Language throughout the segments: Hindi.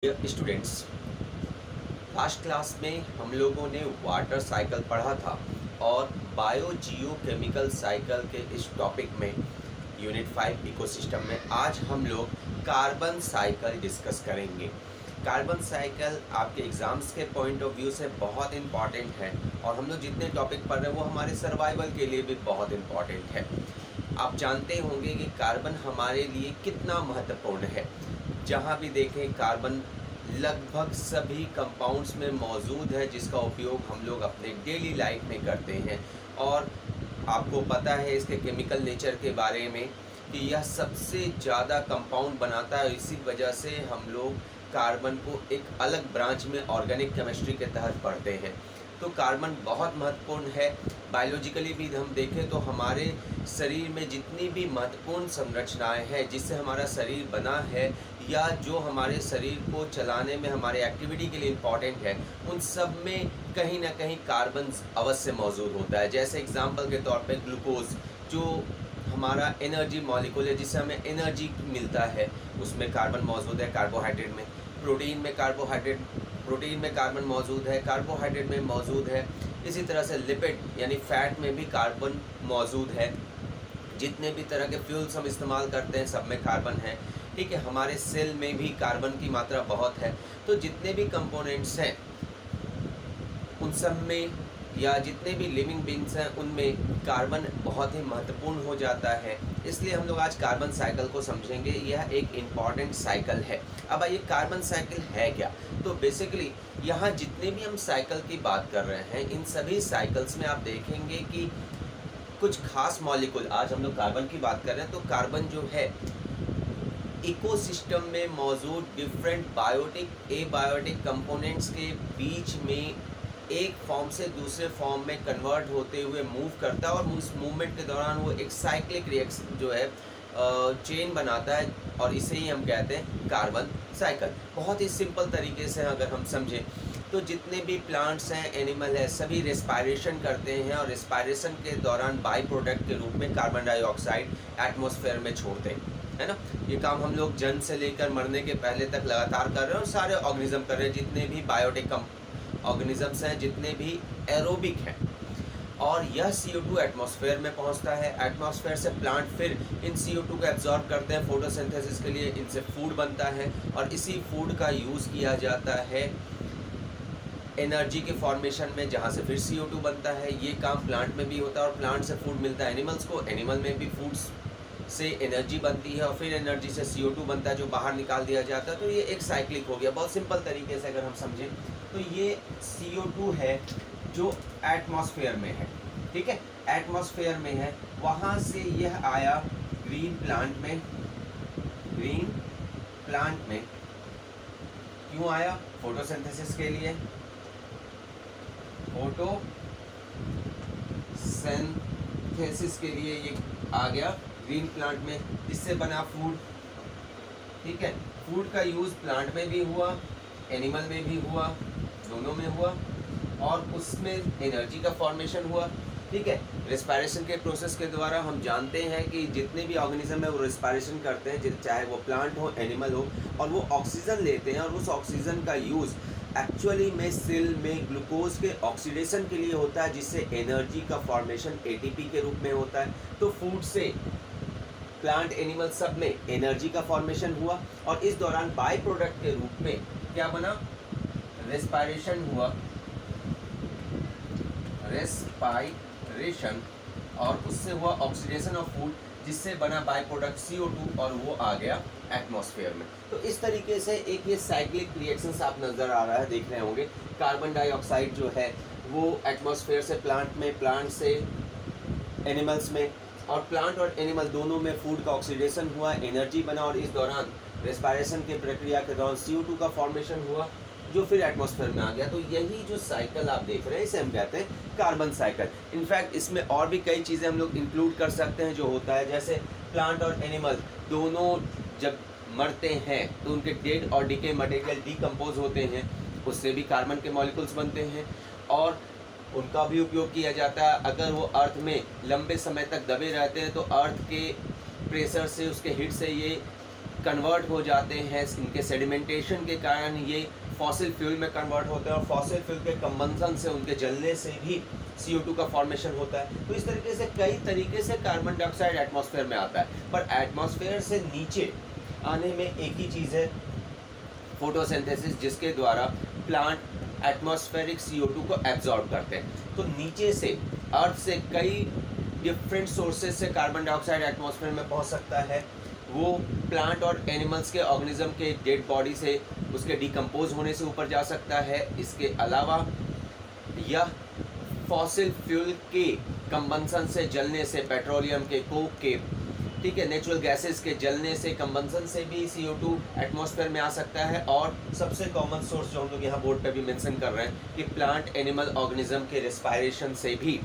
डियर स्टूडेंट्स, लास्ट क्लास में हम लोगों ने वाटर साइकिल पढ़ा था और बायो जियो केमिकल साइकिल के इस टॉपिक में यूनिट 5 इकोसिस्टम में आज हम लोग कार्बन साइकिल डिस्कस करेंगे। कार्बन साइकिल आपके एग्ज़ाम्स के पॉइंट ऑफ व्यू से बहुत इम्पॉर्टेंट है और हम लोग जितने टॉपिक पढ़ रहे हैं वो हमारे सर्वाइवल के लिए भी बहुत इम्पॉर्टेंट है। आप जानते होंगे कि कार्बन हमारे लिए कितना महत्वपूर्ण है। जहाँ भी देखें कार्बन लगभग सभी कंपाउंड्स में मौजूद है, जिसका उपयोग हम लोग अपने डेली लाइफ में करते हैं। और आपको पता है इसके केमिकल नेचर के बारे में कि यह सबसे ज़्यादा कंपाउंड बनाता है। इसी वजह से हम लोग कार्बन को एक अलग ब्रांच में ऑर्गेनिक केमिस्ट्री के तहत पढ़ते हैं। तो कार्बन बहुत महत्वपूर्ण है। बायोलॉजिकली भी हम देखें तो हमारे शरीर में जितनी भी महत्वपूर्ण संरचनाएं हैं जिससे हमारा शरीर बना है या जो हमारे शरीर को चलाने में हमारे एक्टिविटी के लिए इम्पॉर्टेंट है, उन सब में कहीं ना कहीं कार्बन अवश्य मौजूद होता है। जैसे एग्जांपल के तौर पे ग्लूकोज जो हमारा एनर्जी मॉलिक्यूल है, जिससे हमें एनर्जी मिलता है, उसमें कार्बन मौजूद है। कार्बोहाइड्रेट में, प्रोटीन में कार्बन मौजूद है, कार्बोहाइड्रेट में मौजूद है। इसी तरह से लिपिड यानी फैट में भी कार्बन मौजूद है। जितने भी तरह के फ्यूल्स हम इस्तेमाल करते हैं सब में कार्बन है। ठीक है, हमारे सेल में भी कार्बन की मात्रा बहुत है। तो जितने भी कंपोनेंट्स हैं उन सब में या जितने भी लिविंग बींग्स हैं उनमें कार्बन बहुत ही महत्वपूर्ण हो जाता है। इसलिए हम लोग आज कार्बन साइकिल को समझेंगे। यह एक इम्पॉर्टेंट साइकिल है। अब आइए, कार्बन साइकिल है क्या? तो बेसिकली यहाँ जितने भी हम साइकिल की बात कर रहे हैं, इन सभी साइकिल्स में आप देखेंगे कि कुछ खास मॉलिक्यूल, आज हम लोग कार्बन की बात कर रहे हैं, तो कार्बन जो है इकोसिस्टम में मौजूद डिफरेंट बायोटिक एबायोटिक कंपोनेंट्स के बीच में एक फॉर्म से दूसरे फॉर्म में कन्वर्ट होते हुए मूव करता है और उस मूवमेंट के दौरान वो एक साइक्लिक रिएक्शन जो है चेन बनाता है और इसे ही हम कहते हैं कार्बन साइकिल। बहुत ही सिंपल तरीके से अगर हम समझें तो जितने भी प्लांट्स हैं, एनिमल है, सभी रेस्पायरेशन करते हैं और रेस्पायरेशन के दौरान बाई प्रोडक्ट के रूप में कार्बन डाइऑक्साइड एटमॉस्फेयर में छोड़ते हैं, है ना। ये काम हम लोग जन्म से लेकर मरने के पहले तक लगातार कर रहे हैं और सारे ऑर्गेनिज्म कर रहे हैं, जितने भी बायोटिक ऑर्गेनिजम्स हैं, जितने भी एरोबिक हैं। और यह CO2 एटमॉस्फेयर में पहुंचता है। एटमॉस्फेयर से प्लांट फिर इन CO2 को एब्जॉर्ब करते हैं फोटोसिंथेसिस के लिए, इनसे फूड बनता है और इसी फूड का यूज़ किया जाता है एनर्जी के फॉर्मेशन में, जहाँ से फिर CO2 बनता है। ये काम प्लांट में भी होता है और प्लांट से फूड मिलता है एनिमल्स को, एनिमल में भी फूड्स से एनर्जी बनती है और फिर एनर्जी से CO2 बनता है जो बाहर निकाल दिया जाता है। तो ये एक साइक्लिक हो गया। बहुत सिंपल तरीके से अगर हम समझें तो ये CO2 है जो एटमॉस्फेयर में है, ठीक है, एटमॉस्फेयर में है। वहाँ से यह आया ग्रीन प्लांट में। क्यों आया? फोटोसिंथेसिस के लिए, फोटोसिंथेसिस के लिए ये आ गया ग्रीन प्लांट में, इससे बना फूड। ठीक है, फूड का यूज़ प्लांट में भी हुआ, एनिमल में भी हुआ, दोनों में हुआ और उसमें एनर्जी का फॉर्मेशन हुआ। ठीक है, रेस्पायरेशन के प्रोसेस के द्वारा हम जानते हैं कि जितने भी ऑर्गेनिज्म है वो रेस्पायरेशन करते हैं, चाहे वो प्लांट हो, एनिमल हो, और वो ऑक्सीजन लेते हैं और उस ऑक्सीजन का यूज़ एक्चुअली में सेल में ग्लूकोज के ऑक्सीडेशन के लिए होता है, जिससे एनर्जी का फॉर्मेशन ATP के रूप में होता है। तो फूड से प्लांट, एनिमल सब में एनर्जी का फॉर्मेशन हुआ और इस दौरान बाय प्रोडक्ट के रूप में क्या बना? रेस्पायरेशन हुआ, रेस्पायरेशन, और उससे हुआ ऑक्सीडेशन ऑफ फूड, जिससे बना बाय प्रोडक्ट CO2 और वो आ गया एटमॉस्फेयर में। तो इस तरीके से एक ये साइक्लिक रिएक्शंस आप नज़र आ रहा है, देख रहे होंगे। कार्बन डाइऑक्साइड जो है वो एटमॉस्फेयर से प्लांट में, प्लांट से एनिमल्स में, और प्लांट और एनिमल दोनों में फूड का ऑक्सीडेशन हुआ, एनर्जी बना और इस दौरान रेस्पायरेशन की प्रक्रिया के दौरान CO2 का फॉर्मेशन हुआ जो फिर एटमॉस्फेयर में आ गया। तो यही जो साइकिल आप देख रहे हैं इसे हम कहते हैं कार्बन साइकिल। इनफैक्ट इसमें और भी कई चीज़ें हम लोग इंक्लूड कर सकते हैं जो होता है, जैसे प्लांट और एनिमल दोनों जब मरते हैं तो उनके डेड और डिके मटेरियल डिकम्पोज होते हैं, उससे भी कार्बन के मॉलिक्यूल्स बनते हैं और उनका भी उपयोग किया जाता है। अगर वो अर्थ में लंबे समय तक दबे रहते हैं तो अर्थ के प्रेशर से, उसके हीट से ये कन्वर्ट हो जाते हैं, इनके सेडिमेंटेशन के कारण ये फॉसिल फ्यूल में कन्वर्ट होते हैं और फॉसिल फ्यूल के कंबंसन से, उनके जलने से भी CO2 का फॉर्मेशन होता है। तो इस तरीके से कई तरीके से कार्बन डाइऑक्साइड एटमॉस्फेयर में आता है, पर एटमॉस्फेयर से नीचे आने में एक ही चीज़ है, फोटोसिंथेसिस, जिसके द्वारा प्लांट एटमॉस्फेरिक CO2 को एब्जॉर्ब करते हैं। तो नीचे से, अर्थ से कई डिफरेंट सोर्सेज से कार्बन डाइऑक्साइड एटमॉस्फेयर में पहुंच सकता है। वो प्लांट और एनिमल्स के, ऑर्गेनिज्म के डेड बॉडी से, उसके डिकम्पोज होने से ऊपर जा सकता है। इसके अलावा यह फॉसिल फ्यूल के कंबंसन से, जलने से, पेट्रोलियम के, कोक के, ठीक है, नेचुरल गैसेस के जलने से, कंबंसन से भी CO2 एटमॉस्फेयर में आ सकता है। और सबसे कॉमन सोर्स जो हम लोग यहाँ बोर्ड पे भी मेंशन कर रहे हैं कि प्लांट एनिमल ऑर्गेनिज्म के रेस्पायरेशन से भी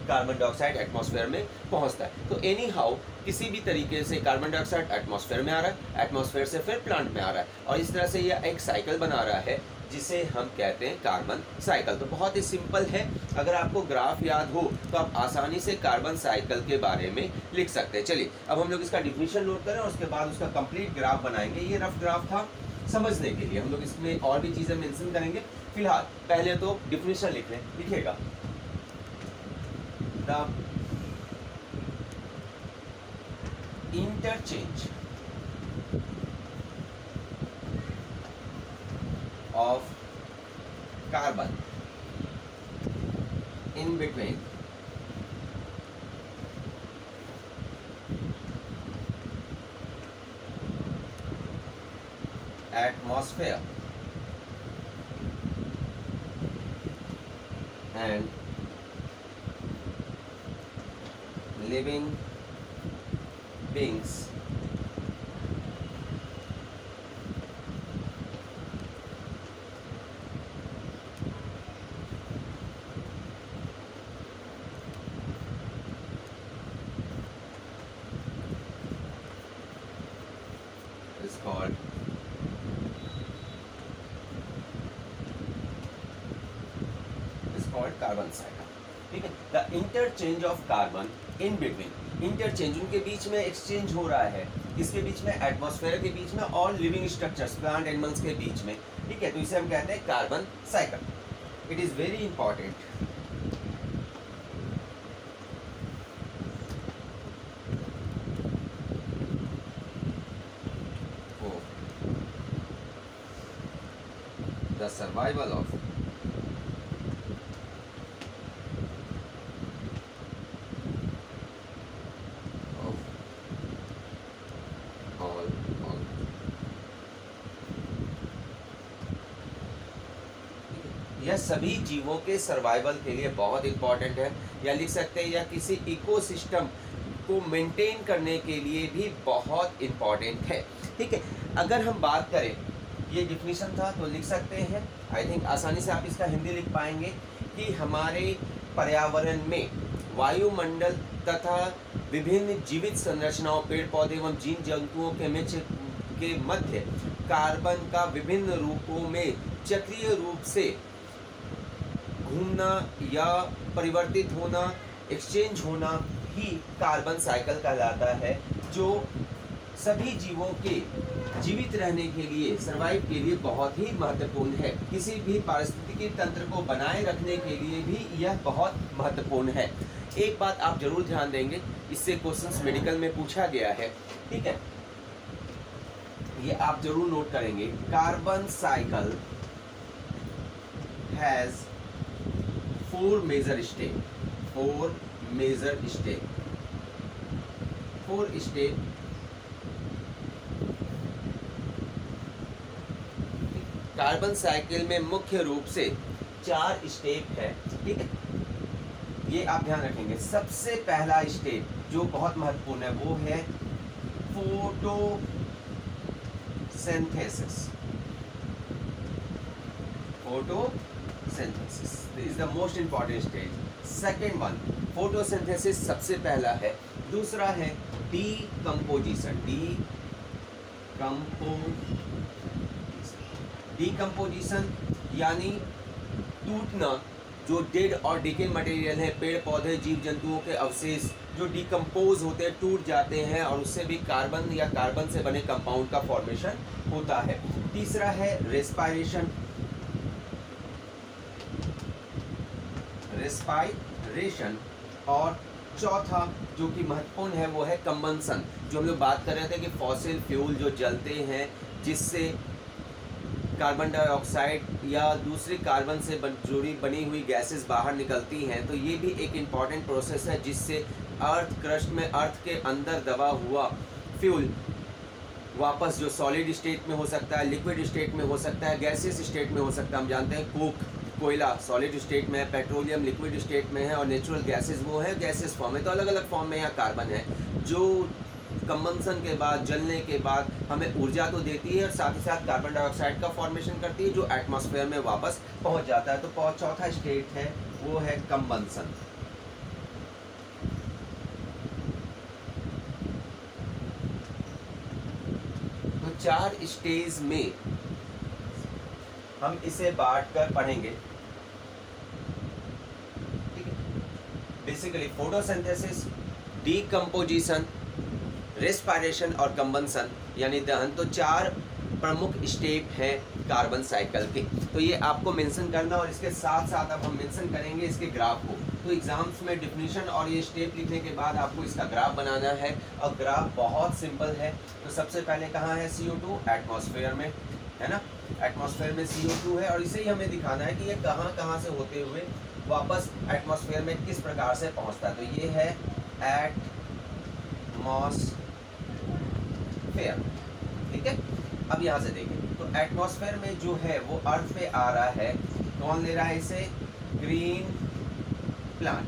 कार्बन डाइऑक्साइड एटमॉस्फेयर में पहुंचता है। तो एनी हाउ किसी भी तरीके से कार्बन डाइऑक्साइड एटमॉस्फेयर में आ रहा है, एटमॉस्फेयर से फिर प्लांट में आ रहा है, और इस तरह से यह एक साइकिल बना रहा है जिसे हम कहते हैं कार्बन साइकिल। तो बहुत ही सिंपल है, अगर आपको ग्राफ याद हो तो आप आसानी से कार्बन साइकिल के बारे में लिख सकते हैं। चलिए अब हम लोग इसका डिफिनीशन नोट करें और उसके बाद उसका कंप्लीट ग्राफ बनाएंगे। ये रफ ग्राफ था, समझने के लिए हम लोग इसमें और भी चीज़ें मेंशन करेंगे। फिलहाल पहले तो डिफिनीशन लिख लें, लिखिएगा the interchange of carbon in between atmosphere and living beings called carbon cycle। ठीक है, the interchange of carbon in between, interchange उनके बीच में एक्सचेंज हो रहा है, इसके बीच में, एटमॉस्फेयर के बीच में और लिविंग स्ट्रक्चर्स, प्लांट एनिमल्स के बीच में। ठीक है, तो इसे हम कहते हैं carbon cycle. It is very important. The survival of यह सभी जीवों के सर्वाइवल के लिए बहुत इंपॉर्टेंट है, या लिख सकते हैं या किसी इकोसिस्टम को मेंटेन करने के लिए भी बहुत इंपॉर्टेंट है। ठीक है, अगर हम बात करें, ये डिफिनीशन था तो लिख सकते हैं, आई थिंक आसानी से आप इसका हिंदी लिख पाएंगे कि हमारे पर्यावरण में वायुमंडल तथा विभिन्न जीवित संरचनाओं, पेड़ पौधे एवं जीव जंतुओं के मध्य कार्बन का विभिन्न रूपों में चक्रीय रूप से घूमना या परिवर्तित होना, एक्सचेंज होना ही कार्बन साइकिल कहलाता है, जो सभी जीवों के जीवित रहने के लिए, सर्वाइव के लिए बहुत ही महत्वपूर्ण है। किसी भी पारिस्थितिकी तंत्र को बनाए रखने के लिए भी यह बहुत महत्वपूर्ण है। एक बात आप जरूर ध्यान देंगे, इससे क्वेश्चंस मेडिकल में पूछा गया है। ठीक है, ये आप जरूर नोट करेंगे, carbon cycle has 4 major step, 4 major step, 4 step. Carbon cycle में मुख्य रूप से 4 स्टेप है। ठीक है, ये आप ध्यान रखेंगे। सबसे पहला स्टेप जो बहुत महत्वपूर्ण है वो है photosynthesis. Photosynthesis is the most important stage. Second one, photosynthesis सबसे पहला है। दूसरा है डीकम्पोजिशन। डीकम्पोजिशन यानी टूटना, जो डेड और डिकेड मटेरियल है, पेड़ पौधे जीव जंतुओं के अवशेष जो डिकम्पोज होते हैं, टूट जाते हैं और उससे भी कार्बन या कार्बन से बने कंपाउंड का फॉर्मेशन होता है। तीसरा है रेस्पायरेशन, और चौथा जो कि महत्वपूर्ण है वो है कंबंसन, जो हम लोग बात कर रहे थे कि फॉसिल फ्यूल जो जलते हैं जिससे कार्बन डाइऑक्साइड या दूसरी कार्बन से जुड़ी बनी हुई गैसेस बाहर निकलती हैं। तो ये भी एक इम्पॉर्टेंट प्रोसेस है जिससे अर्थ क्रस्ट में, अर्थ के अंदर दबा हुआ फ्यूल वापस जो सॉलिड स्टेट में हो सकता है, लिक्विड स्टेट में हो सकता है, गैसेस स्टेट में हो सकता है। हम जानते हैं कोक, कोयला सॉलिड स्टेट में है, पेट्रोलियम लिक्विड स्टेट में है और नेचुरल गैसेस वो है गैसेस फॉर्म में। तो अलग अलग फॉर्म में यहाँ कार्बन है जो कंबंसन के बाद, जलने के बाद हमें ऊर्जा तो देती है और साथ ही साथ कार्बन डाइऑक्साइड का फॉर्मेशन करती है जो एटमॉस्फेयर में वापस पहुँच जाता है। तो चौथा स्टेट है वो है कंबंसन। तो 4 स्टेज में हम इसे बांट कर पढ़ेंगे। ठीक है, बेसिकली फोटोसिंथेसिस, डीकम्पोजिशन, रेस्पायरेशन और कंबंसन यानी दहन। तो 4 प्रमुख स्टेप हैं कार्बन साइकिल के। तो ये आपको मेंशन करना और इसके साथ साथ अब हम मेंशन करेंगे इसके ग्राफ को। तो एग्जाम्स में डिफिनीशन और ये स्टेप लिखने के बाद आपको इसका ग्राफ बनाना है और ग्राफ बहुत सिंपल है। तो सबसे पहले कहाँ है CO2? एटमॉस्फेयर में, है ना। एटमॉस्फेयर में CO2 है और इसे ही हमें दिखाना है कि ये कहाँ कहाँ से होते हुए वापस एटमॉस्फेयर में किस प्रकार से पहुँचता है। तो ये है एटमॉस्फेयर, ठीक है। अब यहाँ से देखें तो एटमॉस्फेयर में जो है वो अर्थ पे आ रहा है। कौन ले रहा है इसे? ग्रीन प्लांट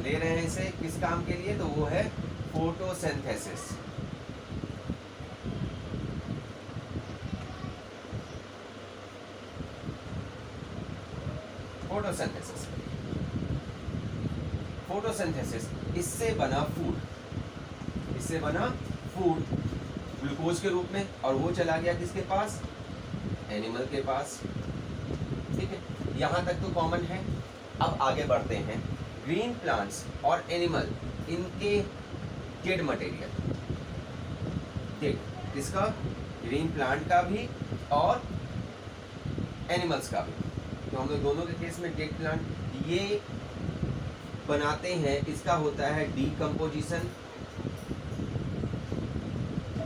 ले रहे हैं इसे किस काम के लिए? तो वो है फोटोसिंथेसिस। फोटोसिंथेसिस, फोटोसिंथेसिस इससे बना फूड, इससे बना फूड ग्लूकोज के रूप में और वो चला गया किसके पास? एनिमल के पास। ठीक है, यहाँ तक तो कॉमन है। अब आगे बढ़ते हैं। ग्रीन प्लांट्स और एनिमल, इनके डेड मटेरियल, डेड किसका? ग्रीन प्लांट का भी और एनिमल्स का भी। तो हम लोग दोनों के केस में डेड प्लांट ये बनाते हैं, इसका होता है डीकम्पोजिशन,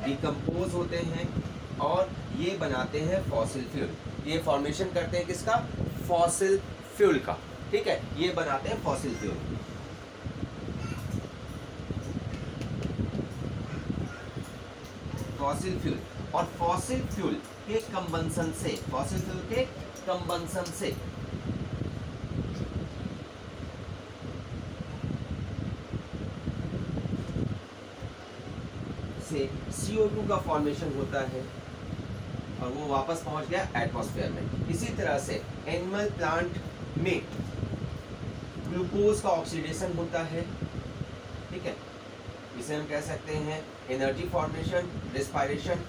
डिकम्पोज होते हैं और ये बनाते हैं फॉसिल फ्यूल। ये फॉर्मेशन करते हैं किसका? फॉसिल फ्यूल का। ठीक है, ये बनाते हैं फॉसिल फ्यूल। फॉसिल फ्यूल और फॉसिल फ्यूल के कंबंसन से, फॉसिल फ्यूल के कंबंसन से CO2 का फॉर्मेशन होता है और वो वापस पहुंच गया एटमॉस्फेयर में। इसी तरह से एनिमल प्लांट में ग्लूकोज का ऑक्सीडेशन होता है। ठीक है, इसे हम कह सकते हैं एनर्जी फॉर्मेशन, रेस्पायरेशन,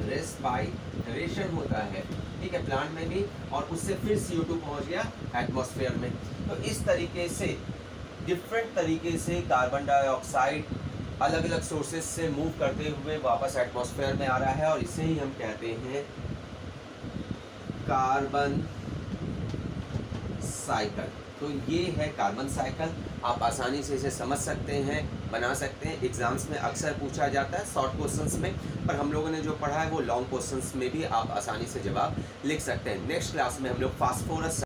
रेस्पायरेशन होता है। ठीक है, प्लांट में भी, और उससे फिर CO2 पहुंच गया एटमॉस्फेयर में। तो इस तरीके से डिफरेंट तरीके से कार्बन डाइऑक्साइड अलग अलग सोर्सेज से मूव करते हुए वापस एटमॉस्फेयर में आ रहा है और इसे ही हम कहते हैं कार्बन साइकिल। तो ये है कार्बन साइकिल। आप आसानी से इसे समझ सकते हैं, बना सकते हैं। एग्जाम्स में अक्सर पूछा जाता है शॉर्ट क्वेश्चंस में, पर हम लोगों ने जो पढ़ा है वो लॉन्ग क्वेश्चंस में भी आप आसानी से जवाब लिख सकते हैं। नेक्स्ट क्लास में हम लोग फास्फोरस